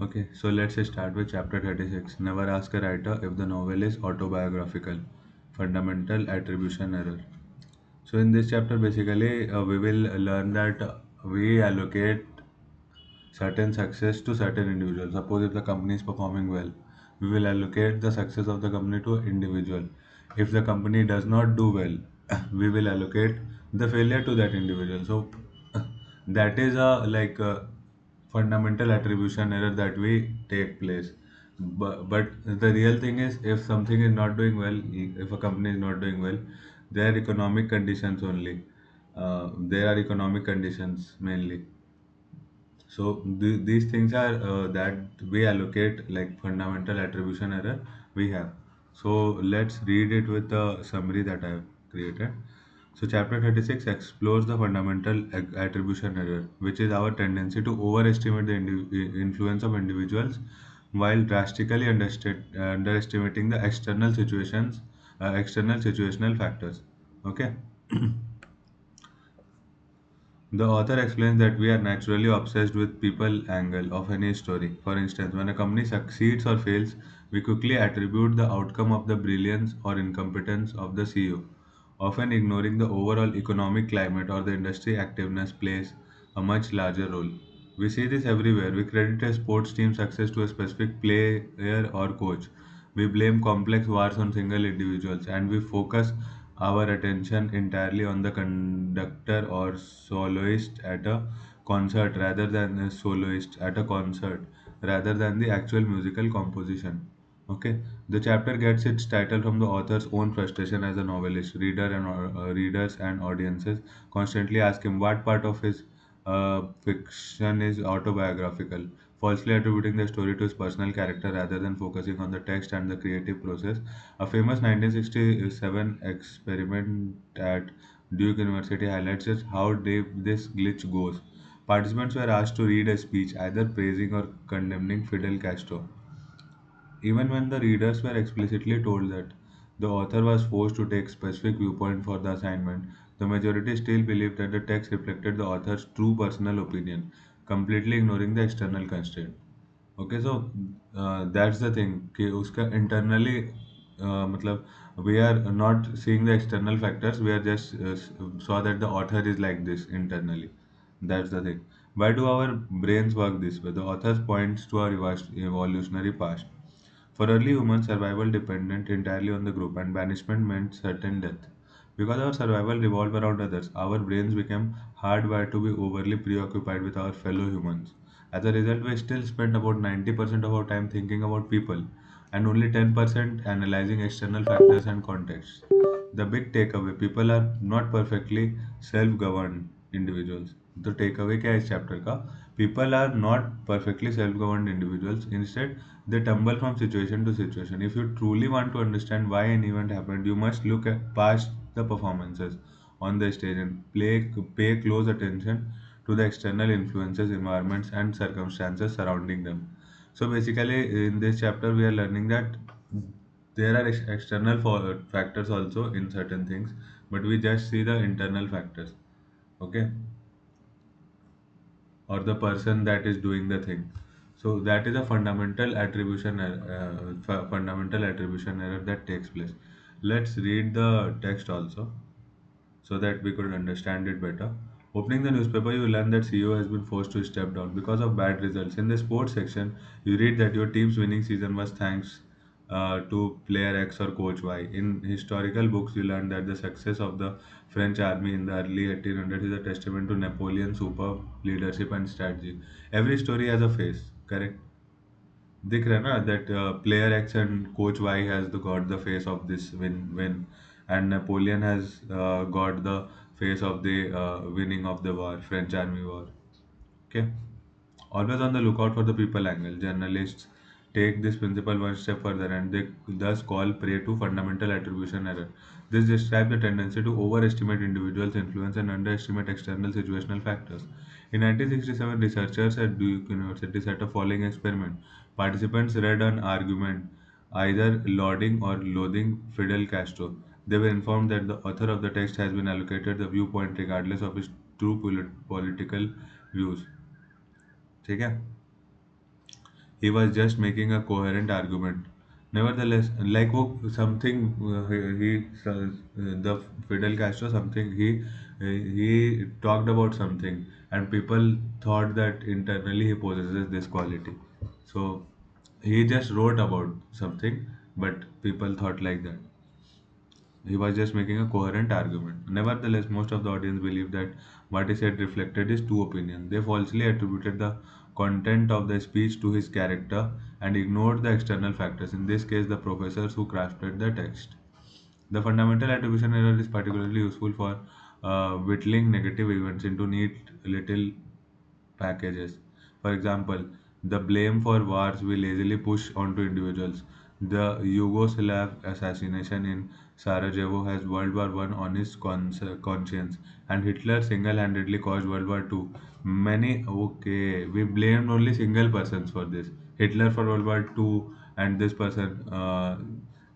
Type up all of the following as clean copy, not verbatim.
Okay, so let's start with chapter 36. Never ask a writer if the novel is autobiographical. Fundamental attribution error. So, in this chapter, basically, we will learn that we allocate certain success to certain individuals. Suppose if the company is performing well, we will allocate the success of the company to individual. If the company does not do well, we will allocate the failure to that individual. So that is a fundamental attribution error that we take place. But the real thing is, if something is not doing well, if a company is not doing well, there are economic conditions only. There are economic conditions mainly. So these things are that we allocate like fundamental attribution error we have. So let's read it with the summary that I have created. So chapter 36 explores the fundamental attribution error, which is our tendency to overestimate the influence of individuals while drastically underestimating the external situational factors. Okay. The author explains that we are naturally obsessed with people angle of any story. For instance, when a company succeeds or fails, we quickly attribute the outcome of the brilliance or incompetence of the CEO, often ignoring the overall economic climate or the industry activeness plays a much larger role. We see this everywhere. We credit a sports team success to a specific player or coach. We blame complex wars on single individuals, and we focus our attention entirely on the conductor or soloist at a concert rather than a soloist at a concert rather than the actual musical composition. Okay, the chapter gets its title from the author's own frustration as a novelist. Readers and audiences constantly ask him what part of his fiction is autobiographical, falsely attributing the story to his personal character rather than focusing on the text and the creative process. A famous 1967 experiment at Duke University highlights just how deep this glitch goes. Participants were asked to read a speech either praising or condemning Fidel Castro. Even when the readers were explicitly told that the author was forced to take specific viewpoint for the assignment, the majority still believed that the text reflected the author's true personal opinion, completely ignoring the external constraint. Okay, so that's the thing कि उसका internally मतलब we are not seeing the external factors, we are just saw that the author is like this internally. That's the thing. Why do our brains work this way? The author points to our evolutionary past. For early humans, survival depended entirely on the group, and banishment meant certain death. Because our survival revolved around others, our brains became hardwired to be overly preoccupied with our fellow humans. As a result, we still spend about 90% of our time thinking about people and only 10% analyzing external factors and contexts. The big takeaway, people are not perfectly self governed individuals. The takeaway क्या है इस chapter का? People are not perfectly self governed individuals. Instead, they tumble from situation to situation. If you truly want to understand why an event happened, you must look at past the performances on the stage and pay close attention to the external influences, environments, and circumstances surrounding them. So basically, in this chapter, we are learning that there are external factors also in certain things, but we just see the internal factors. Okay, or the person that is doing the thing. So that is a fundamental attribution error that takes place. Let's read the text also so that we could understand it better. Opening the newspaper, you learn that CEO has been forced to step down because of bad results. In the sports section, you read that your team's winning season was thanks to player X or coach Y. In historical books, you learn that the success of the French army in the early 1800s is a testament to Napoleon's superb leadership and strategy. Every story has a face, correct? दिख रहा है ना that player X and coach Y has got the face of this win and Napoleon has got the face of the winning of the war, French army war. Okay. Always on the lookout for the people angle. Journalists take this principle one step further and they thus call prey to fundamental attribution error. This describes the tendency to overestimate individuals' influence and underestimate external situational factors. In 1967, researchers at Duke University set a following experiment. Participants read an argument either lauding or loathing Fidel Castro. They were informed that the author of the text has been allocated the viewpoint regardless of his true political views. ठीक है. He was just making a coherent argument. Nevertheless, like something the Fidel Castro something he talked about something, and people thought that internally he possesses this quality. So he just wrote about something, but people thought like that. He was just making a coherent argument. Nevertheless, most of the audience believed that what he said reflected his true opinion. They falsely attributed the content of the speech to his character and ignored the external factors, in this case, the professors who crafted the text. The fundamental attribution error is particularly useful for whittling negative events into neat little packages. For example, the blame for wars we lazily push onto individuals. The Yugoslav assassination in Sarajevo has World War One on his conscience, and Hitler single-handedly caused World War Two. Many okay, we blamed only single persons for this. Hitler for World War Two, and this person,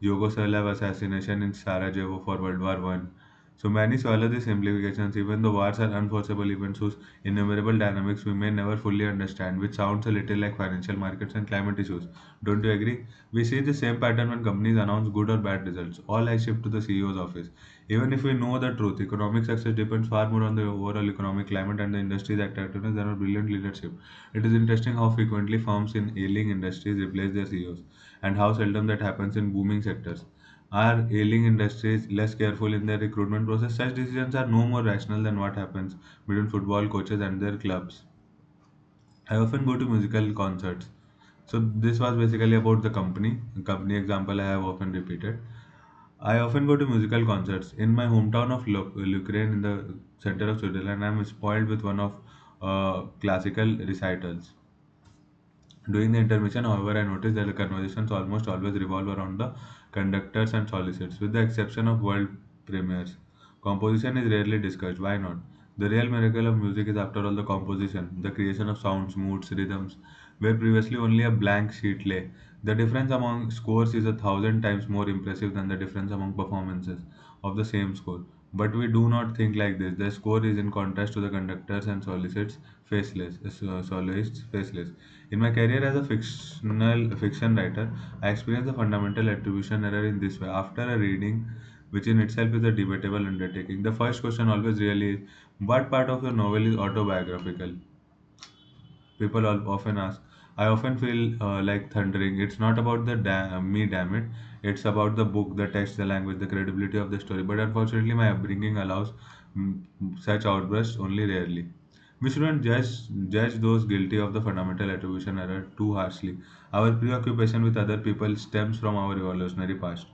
Yugoslav assassination in Sarajevo for World War One. So many swallow these simplifications, even though wars are unforeseeable events whose innumerable dynamics we may never fully understand, which sounds a little like financial markets and climate issues. Don't you agree? We see the same pattern when companies announce good or bad results. All eyes shift to the CEO's office. Even if we know the truth, economic success depends far more on the overall economic climate and the industry's attractiveness than on brilliant leadership. It is interesting how frequently firms in ailing industries replace their CEOs, and how seldom that happens in booming sectors. Are ailing industries less careful in their recruitment process? Such decisions are no more rational than what happens between football coaches and their clubs. I often go to musical concerts. So this was basically about the company example I have often repeated. I often go to musical concerts in my hometown of Ukraine in the center of Switzerland. I am spoiled with one of classical recitals. During the intermission, however, I noticed that the conversations almost always revolve around the conductors and solicits, with the exception of world premieres. Composition is rarely discussed. Why not? The real miracle of music is, after all, the composition, the creation of sounds, moods, rhythms, where previously only a blank sheet lay. The difference among scores is 1,000 times more impressive than the difference among performances of the same score. But we do not think like this. The score is in contrast to the conductors and soloists faceless. In my career as a fictional fiction writer, I experienced the fundamental attribution error in this way. After a reading, which in itself is a debatable undertaking, the first question always really is, what part of your novel is autobiographical? People often ask. I often feel like thundering. It's not about the me, damn it. It's about the book, the text, the language, the credibility of the story. But unfortunately, my upbringing allows mm, such outbursts only rarely. We shouldn't judge those guilty of the fundamental attribution error too harshly. Our preoccupation with other people stems from our evolutionary past.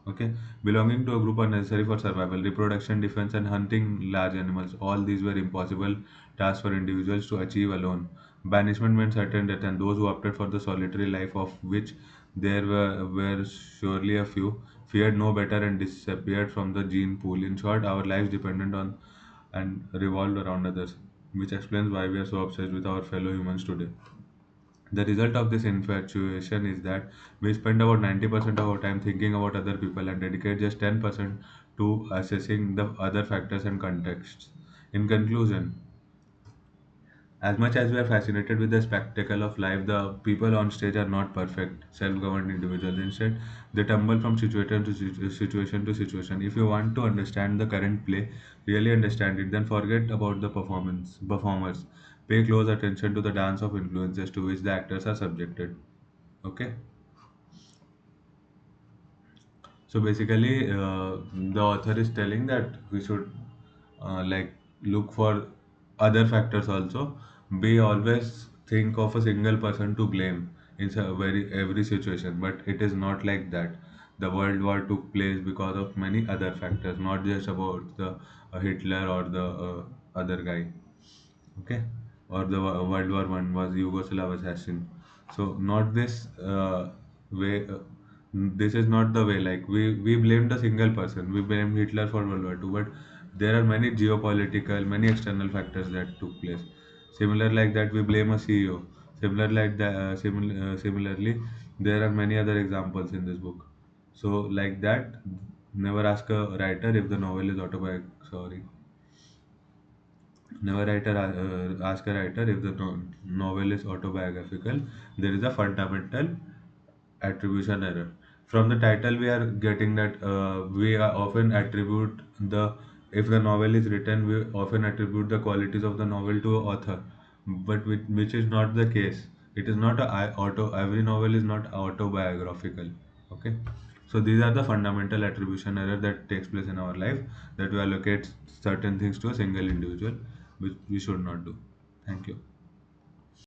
Okay, belonging to a group are necessary for survival, reproduction, defense, and hunting large animals. All these were impossible tasks for individuals to achieve alone. Banishment meant certain death, and those who opted for the solitary life, of which were surely a few, feared no better and disappeared from the gene pool. In short, our lives depended on and revolved around others, which explains why we are so obsessed with our fellow humans today. The result of this infatuation is that we spend about 90% of our time thinking about other people and dedicate just 10% to assessing the other factors and contexts. In conclusion, as much as we are fascinated with the spectacle of life, the people on stage are not perfect, self-governed individuals. Instead, they tumble from situation to situation. If you want to understand the current play, really understand it, then forget about the performers. Pay close attention to the dance of influences to which the actors are subjected. Okay. So basically, the author is telling that we should like look for other factors also. We always think of a single person to blame in very every situation, but it is not like that. The World War took place because of many other factors, not just about the Hitler or the other guy. Okay, or the World War One was Yugoslav assassin. So not this way. This is not the way. Like we blamed a single person. We blamed Hitler for World War Two, but there are many geopolitical, many external factors that took place. Similar like that, we blame a CEO. Similarly, there are many other examples in this book. So like that, never ask a writer if the novel is autobiographical. Sorry, Never writer ask a writer if the novel is autobiographical. There is a fundamental attribution error. From the title, we are getting that we are often attribute the if the novel is written, we often attribute the qualities of the novel to a author, but which is not the case. It is not a auto. Every novel is not autobiographical. Okay, so these are the fundamental attribution error that takes place in our life, that we allocate certain things to a single individual, which we should not do. Thank you.